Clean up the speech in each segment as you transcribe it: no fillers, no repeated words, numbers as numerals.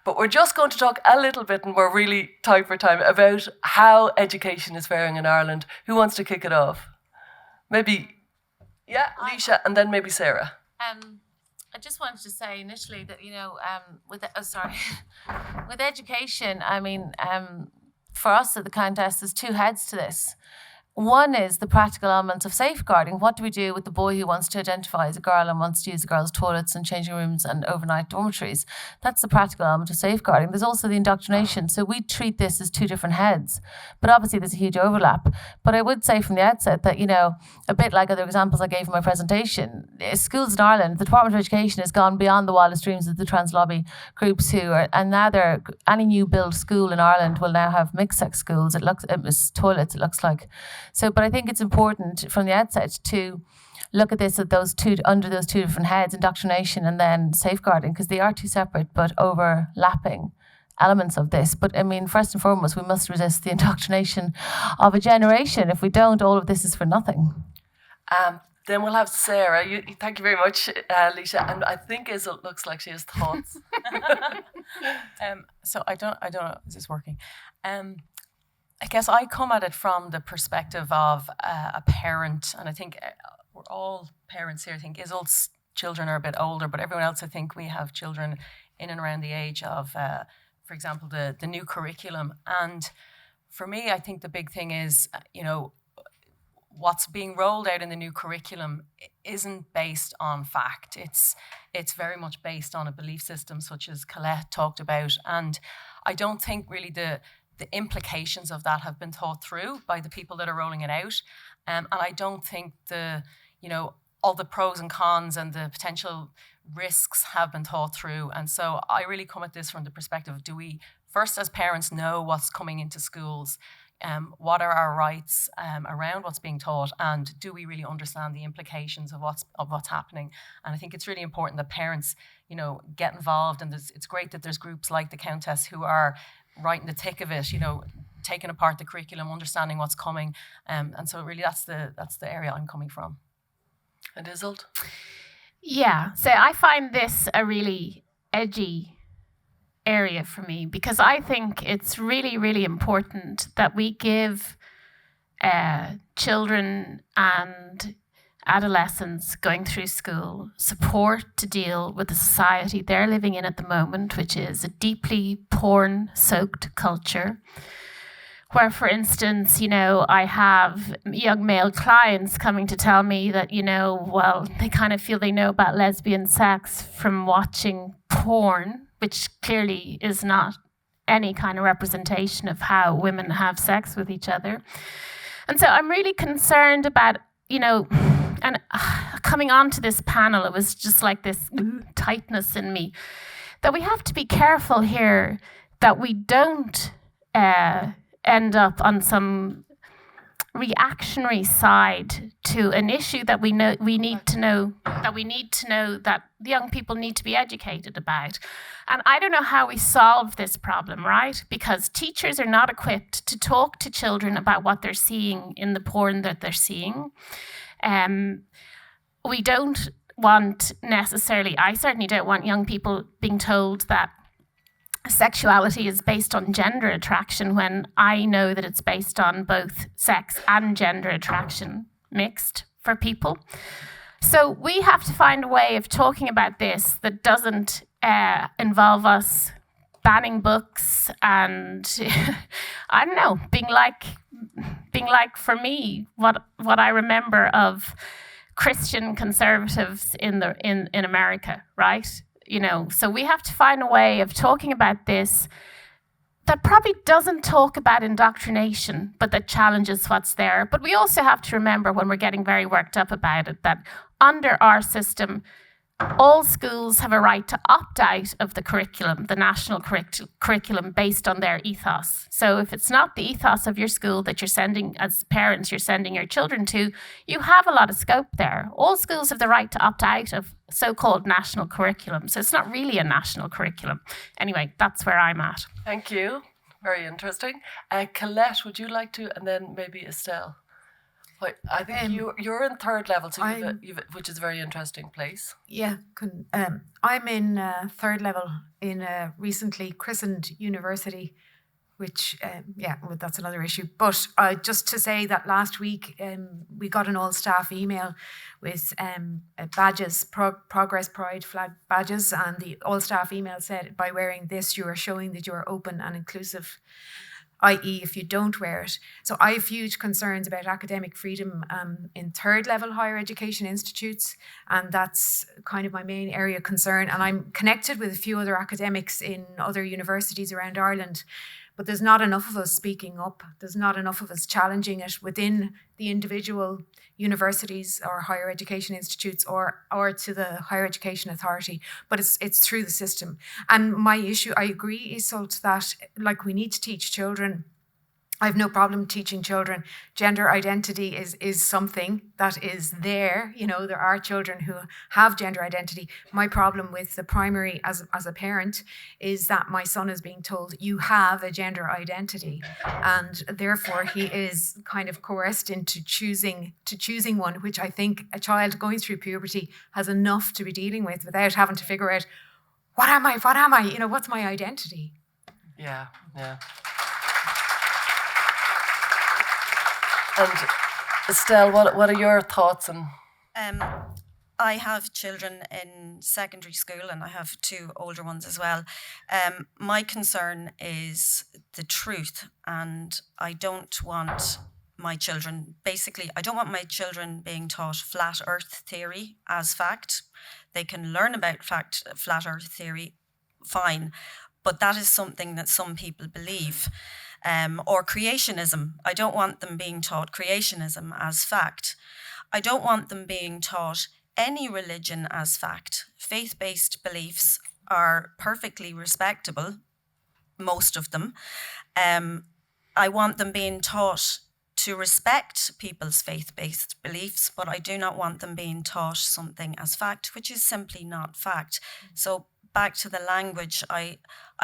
But we're just going to talk a little bit, and we're really tight for time, about how education is faring in Ireland. Who wants to kick it off? Maybe, Alicia, and then maybe Sarah. I just wanted to say initially that, with education, I mean, for us at the Countess, there's two heads to this. One is the practical elements of safeguarding. What do we do with the boy who wants to identify as a girl and wants to use the girls' toilets and changing rooms and overnight dormitories? That's the practical element of safeguarding. There's also the indoctrination. So we treat this as two different heads. But obviously there's a huge overlap. But I would say from the outset that, a bit like other examples I gave in my presentation, schools in Ireland, the Department of Education has gone beyond the wildest dreams of the trans-lobby groups and now any new build school in Ireland will now have mixed-sex schools. Toilets, it looks like. So, but I think it's important from the outset to look at this under those two different heads, indoctrination and then safeguarding, because they are two separate but overlapping elements of this. But I mean, first and foremost, we must resist the indoctrination of a generation. If we don't, all of this is for nothing. Then we'll have Sarah. Thank you very much, Alicia. And I think Iseult looks like she has thoughts. So I don't know, is this working? I guess I come at it from the perspective of a parent, and I think we're all parents here. I think Iseult's children are a bit older, but everyone else, I think we have children in and around the age of, for example, the new curriculum. And for me, I think the big thing is, what's being rolled out in the new curriculum isn't based on fact. It's very much based on a belief system, such as Colette talked about. And I don't think really the implications of that have been thought through by the people that are rolling it out. And I don't think all the pros and cons and the potential risks have been thought through. And so I really come at this from the perspective of, do we first as parents know what's coming into schools? What are our rights around what's being taught? And do we really understand the implications of what's happening? And I think it's really important that parents, get involved. And it's great that there's groups like the Countess who are right in the thick of it, taking apart the curriculum, understanding what's coming. And so really that's the area I'm coming from. And Iseult? Yeah, so I find this a really edgy area for me, because I think it's really, really important that we give children and adolescents going through school support to deal with the society they're living in at the moment, which is a deeply porn-soaked culture, where, for instance, I have young male clients coming to tell me that, they kind of feel they know about lesbian sex from watching porn, which clearly is not any kind of representation of how women have sex with each other. And so I'm really concerned about, and coming onto this panel, it was just like this tightness in me, that we have to be careful here that we don't end up on some reactionary side to an issue that we need to know that the young people need to be educated about. And I don't know how we solve this problem, right? Because teachers are not equipped to talk to children about what they're seeing in the porn that they're seeing. We don't want necessarily, I certainly don't want young people being told that sexuality is based on gender attraction, when I know that it's based on both sex and gender attraction mixed for people. So we have to find a way of talking about this that doesn't involve us banning books and I don't know, being like for me what I remember of Christian conservatives in America, right? So we have to find a way of talking about this that probably doesn't talk about indoctrination, but that challenges what's there. But we also have to remember, when we're getting very worked up about it, that under our system, all schools have a right to opt out of the curriculum, the national curriculum, based on their ethos. So if it's not the ethos of your school that you're sending, as parents, you're sending your children to, you have a lot of scope there. All schools have the right to opt out of so-called national curriculum. So it's not really a national curriculum. Anyway, that's where I'm at. Thank you. Very interesting. Colette, would you like to, and then maybe Estelle? But I think you're in third level, so I'm- which is a very interesting place. Yeah, I'm in third level in a recently christened university, which, that's another issue. But just to say that last week we got an all-staff email with badges, Progress Pride flag badges, and the all-staff email said, by wearing this, you are showing that you are open and inclusive, i.e. if you don't wear it. So I have huge concerns about academic freedom in third level higher education institutes, and that's kind of my main area of concern. And I'm connected with a few other academics in other universities around Ireland, but there's not enough of us speaking up. There's not enough of us challenging it within the individual universities or higher education institutes or to the higher education authority, but it's through the system. And my issue, I agree, Iseult, that like we need to teach children. I have no problem teaching children gender identity is something that is there. You know, there are children who have gender identity. My problem with the primary as a parent is that my son is being told you have a gender identity, and therefore he is kind of coerced into choosing one, which I think a child going through puberty has enough to be dealing with without having to figure out what am I? You know, what's my identity? Yeah. And Estelle, what are your thoughts on? I have children in secondary school and I have two older ones as well. My concern is the truth, and I don't want my children being taught flat earth theory as fact. They can learn about flat earth theory, fine, but that is something that some people believe. Or creationism. I don't want them being taught creationism as fact. I don't want them being taught any religion as fact. Faith-based beliefs are perfectly respectable, most of them. I want them being taught to respect people's faith-based beliefs, but I do not want them being taught something as fact, which is simply not fact. So back to the language, I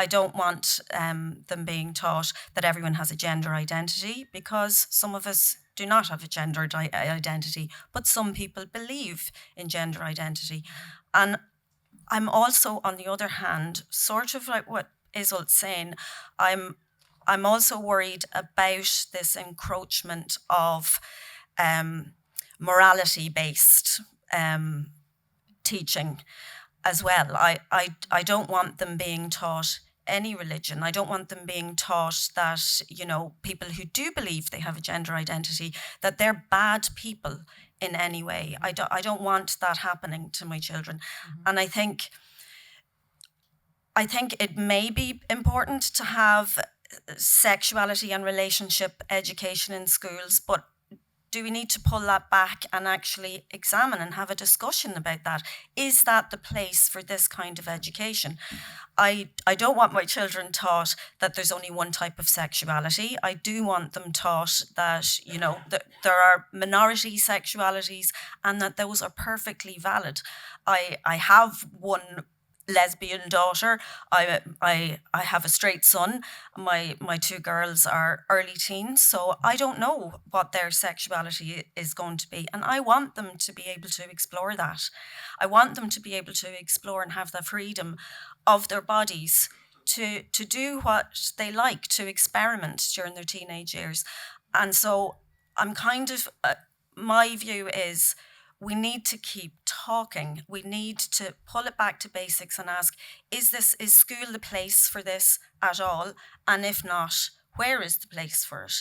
don't want them being taught that everyone has a gender identity, because some of us do not have a gender identity, but some people believe in gender identity. And I'm also, on the other hand, sort of like what Iseult's saying, I'm also worried about this encroachment of morality-based teaching as well. I don't want them being taught any religion. I don't want them being taught that, you know, people who do believe they have a gender identity, that they're bad people in any way. I don't want that happening to my children. Mm-hmm. And I think it may be important to have sexuality and relationship education in schools, but do we need to pull that back and actually examine and have a discussion about that? Is that the place for this kind of education? I don't want my children taught that there's only one type of sexuality. I do want them taught that, you know, that there are minority sexualities and that those are perfectly valid. I have one lesbian daughter. I have a straight son. My two girls are early teens, so I don't know what their sexuality is going to be, and I want them to be able to explore that. I want them to be able to explore and have the freedom of their bodies to do what they like, to experiment during their teenage years. And so I'm kind of my view is, we need to keep talking. We need to pull it back to basics and ask, is school the place for this at all? And if not, where is the place for it?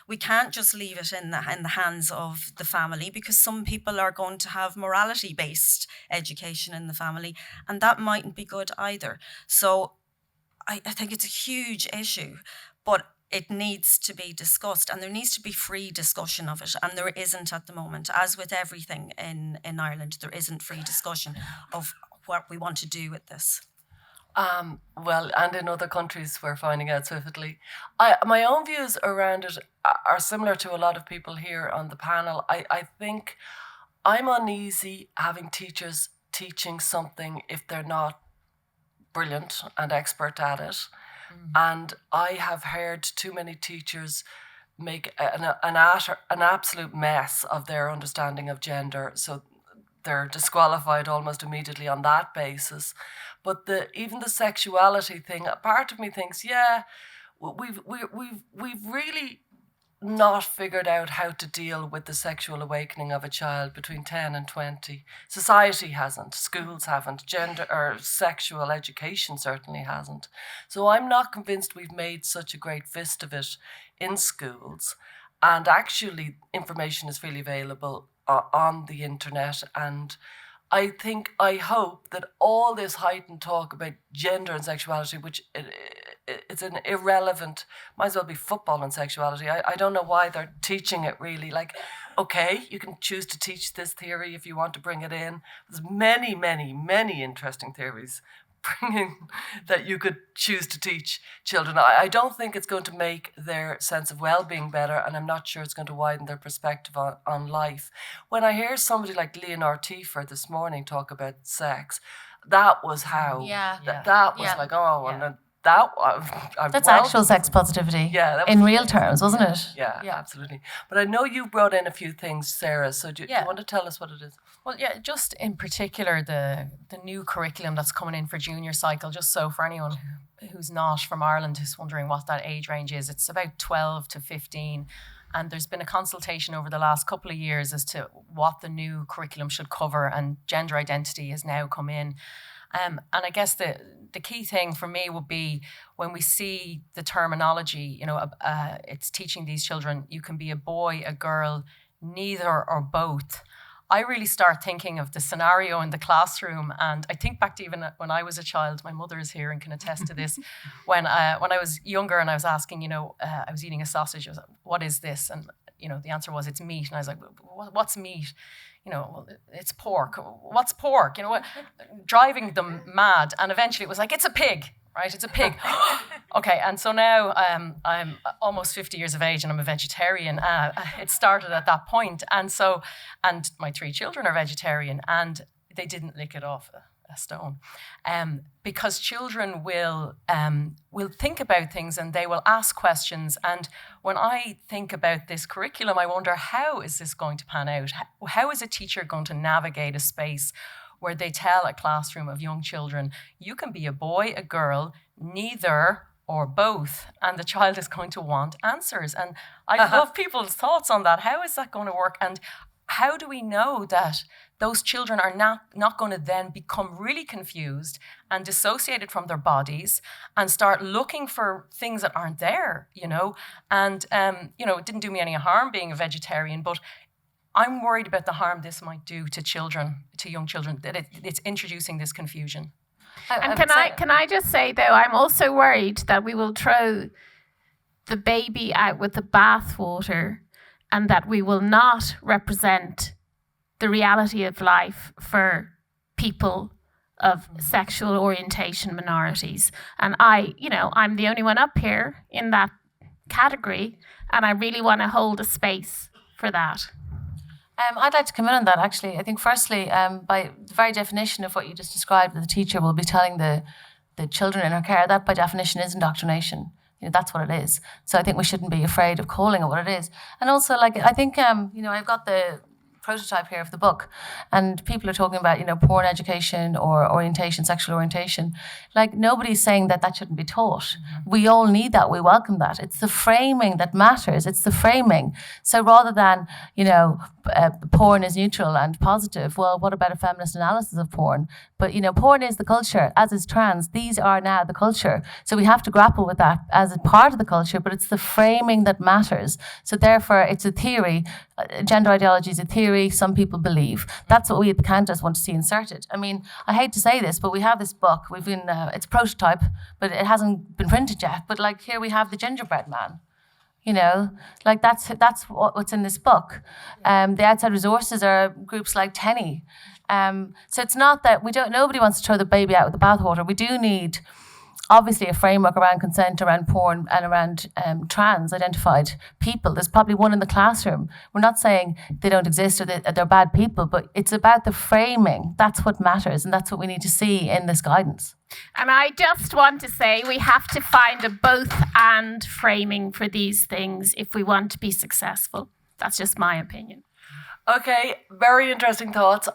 We can't just leave it in the hands of the family, because some people are going to have morality-based education in the family, and that mightn't be good either. So I think it's a huge issue, but it needs to be discussed, and there needs to be free discussion of it, and there isn't at the moment. As with everything in Ireland, there isn't free discussion of what we want to do with this. Well, and in other countries we're finding out swiftly. My own views around it are similar to a lot of people here on the panel. I think I'm uneasy having teachers teaching something if they're not brilliant and expert at it. And I have heard too many teachers make an absolute mess of their understanding of gender. So they're disqualified almost immediately on that basis. But even the sexuality thing, a part of me thinks, yeah, we've really not figured out how to deal with the sexual awakening of a child between 10 and 20. Society hasn't, schools haven't, gender or sexual education certainly hasn't. So I'm not convinced we've made such a great fist of it in schools. And actually, information is freely available on the internet. And I hope that all this heightened talk about gender and sexuality, which it's an irrelevant, might as well be football and sexuality. I don't know why they're teaching it really. Like, okay, you can choose to teach this theory if you want to bring it in. There's many, many, many interesting theories that you could choose to teach children. I don't think it's going to make their sense of well-being better, and I'm not sure it's going to widen their perspective on life. When I hear somebody like Leonor Tiefer this morning talk about sex, that was how, that was like, oh, and that's actual sex positivity. Yeah, that was in real terms, wasn't it? Yeah, absolutely. But I know you brought in a few things, Sarah. So do you want to tell us what it is? Well, yeah, just in particular the new curriculum that's coming in for junior cycle. Just so for anyone who's not from Ireland who's wondering what that age range is, it's about 12 to 15. And there's been a consultation over the last couple of years as to what the new curriculum should cover, and gender identity has now come in. And I guess the key thing for me would be when we see the terminology, it's teaching these children, you can be a boy, a girl, neither or both. I really start thinking of the scenario in the classroom, and I think back to even when I was a child. My mother is here and can attest to this. When I was younger and I was asking, I was eating a sausage, I was like, what is this? And the answer was, it's meat. And I was like, what's meat? Well, it's pork. What's pork? Driving them mad. And eventually it was like, it's a pig, right? It's a pig. Okay, and so now I'm almost 50 years of age and I'm a vegetarian. It started at that point. And my 3 children are vegetarian, and they didn't lick it off a stone. Because children will think about things and they will ask questions. And when I think about this curriculum, I wonder, how is this going to pan out? How is a teacher going to navigate a space where they tell a classroom of young children, you can be a boy, a girl, neither or both, and the child is going to want answers. And I'd love people's thoughts on that. How is that going to work? And how do we know that those children are not going to then become really confused and dissociated from their bodies and start looking for things that aren't there, And, it didn't do me any harm being a vegetarian, but I'm worried about the harm this might do to children, to young children, that it's introducing this confusion. And can I just say, though, I'm also worried that we will throw the baby out with the bathwater, and that we will not represent the reality of life for people of sexual orientation minorities. And I'm the only one up here in that category, and I really want to hold a space for that. I'd like to come in on that, actually. I think, firstly, by the very definition of what you just described, that the teacher will be telling the children in her care, that by definition is indoctrination. That's what it is. So I think we shouldn't be afraid of calling it what it is. And also, I think, I've got the prototype here of the book, and people are talking about, porn education or orientation, sexual orientation. Nobody's saying that shouldn't be taught. Mm-hmm. We all need that. We welcome that. It's the framing that matters. It's the framing. So rather than, porn is neutral and positive, well, what about a feminist analysis of porn? But, porn is the culture, as is trans. These are now the culture. So we have to grapple with that as a part of the culture, but it's the framing that matters. So therefore, it's a theory. Gender ideology is a theory some people believe. That's what we at the Countess want to see inserted. I mean, I hate to say this, but we have this book. We've been, it's a prototype, but it hasn't been printed yet. But here we have the gingerbread man. That's what's in this book. The outside resources are groups like Tenny. So it's not that nobody wants to throw the baby out with the bathwater. We do need obviously a framework around consent, around porn, and around trans identified people. There's probably one in the classroom. We're not saying they don't exist or they're bad people, but it's about the framing. That's what matters, and that's what we need to see in this guidance. And I just want to say we have to find a both and framing for these things if we want to be successful. That's just my opinion. Okay, very interesting thoughts.